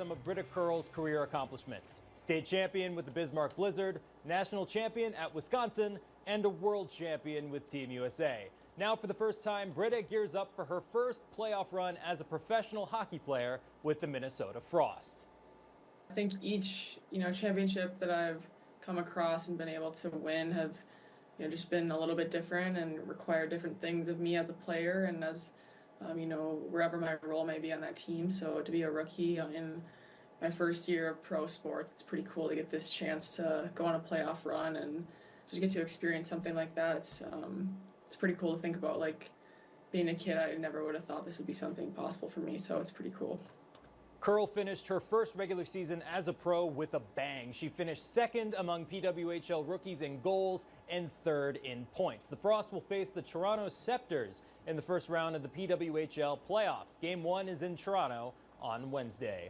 some of Britta Curl's career accomplishments. State champion with the Bismarck Blizzard, national champion at Wisconsin, and a world champion with Team USA. Now for the first time, Britta gears up for her first playoff run as a professional hockey player with the Minnesota Frost. I think each, championship that I've come across and been able to win have, just been a little bit different and require different things of me as a player and as, wherever my role may be on that team. So to be a rookie in my first year of pro sports, it's pretty cool to get this chance to go on a playoff run and just get to experience something like that. It's pretty cool to think about. Like being a kid, I never would have thought this would be something possible for me. So it's pretty cool. Curl finished her first regular season as a pro with a bang. She finished second among PWHL rookies in goals and third in points. The Frost will face the Toronto Scepters in the first round of the PWHL playoffs. Game 1 is in Toronto on Wednesday.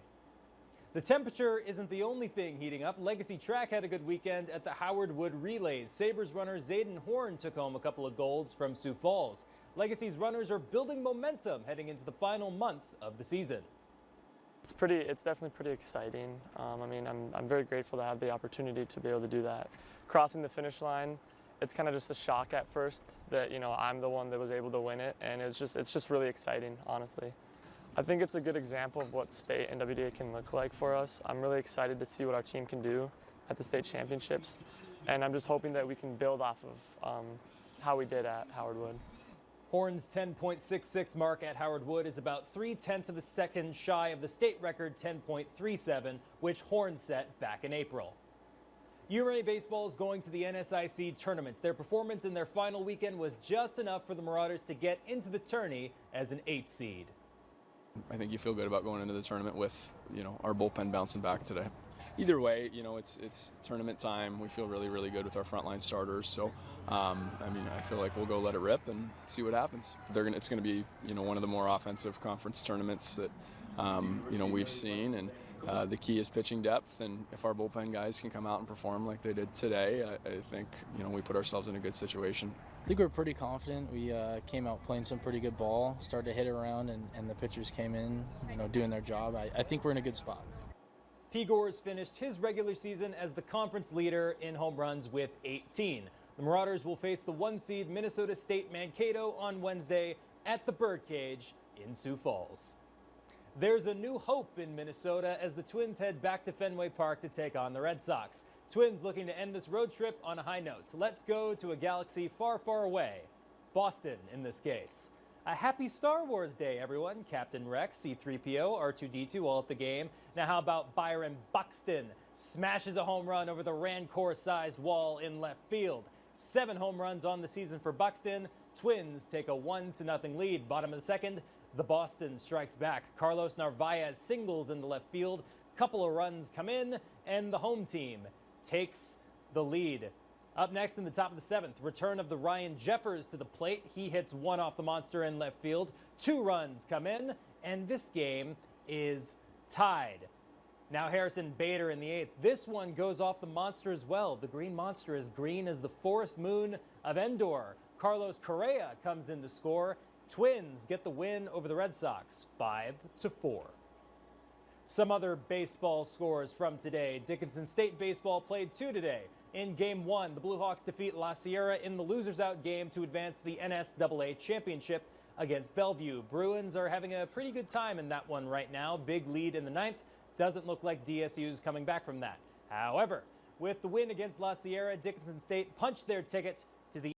The temperature isn't the only thing heating up. Legacy Track had a good weekend at the Howard Wood Relays. Sabres runner Zayden Horn took home a couple of golds from Sioux Falls. Legacy's runners are building momentum heading into the final month of the season. It's definitely pretty exciting. I'm very grateful to have the opportunity to be able to do that. Crossing the finish line, it's kind of just a shock at first that, I'm the one that was able to win it, and it's just really exciting, honestly. I think it's a good example of what state and WDA can look like for us. I'm really excited to see what our team can do at the state championships, and I'm just hoping that we can build off of how we did at Howard Wood. Horn's 10.66 mark at Howard Wood is about 0.3 of a second shy of the state record 10.37, which Horn set back in April. UMRA baseball is going to the NSIC tournaments. Their performance in their final weekend was just enough for the Marauders to get into the tourney as an 8 seed. I think you feel good about going into the tournament with, our bullpen bouncing back today. Either way, it's tournament time. We feel really, really good with our frontline starters. So, I feel like we'll go let it rip and see what happens. It's going to be, one of the more offensive conference tournaments that, we've seen. And the key is pitching depth. And if our bullpen guys can come out and perform like they did today, I think, we put ourselves in a good situation. I think we're pretty confident. We came out playing some pretty good ball, started to hit it around, and the pitchers came in, doing their job. I think we're in a good spot. P. Gores finished his regular season as the conference leader in home runs with 18. The Marauders will face the 1 seed Minnesota State Mankato on Wednesday at the Birdcage in Sioux Falls. There's a new hope in Minnesota as the Twins head back to Fenway Park to take on the Red Sox. Twins looking to end this road trip on a high note. Let's go to a galaxy far, far away. Boston in this case. A happy Star Wars Day, everyone. Captain Rex, C-3PO, R2-D2 all at the game. Now how about Byron Buxton? Smashes a home run over the Rancor-sized wall in left field. 7 home runs on the season for Buxton. Twins take a 1-0 lead. Bottom of the second, the Boston strikes back. Carlos Narvaez singles into left field. Couple of runs come in, and the home team takes the lead. Up next in the top of the 7th, return of the Ryan Jeffers to the plate. He hits one off the monster in left field. 2 runs come in, and this game is tied. Now Harrison Bader in the 8th. This one goes off the monster as well. The green monster is green as the forest moon of Endor. Carlos Correa comes in to score. Twins get the win over the Red Sox, 5-4. Some other baseball scores from today. Dickinson State baseball played 2 today. In Game 1, the Blue Hawks defeat La Sierra in the losers-out game to advance the NSAA championship against Bellevue. Bruins are having a pretty good time in that one right now. Big lead in the 9th. Doesn't look like DSU's coming back from that. However, with the win against La Sierra, Dickinson State punched their ticket to the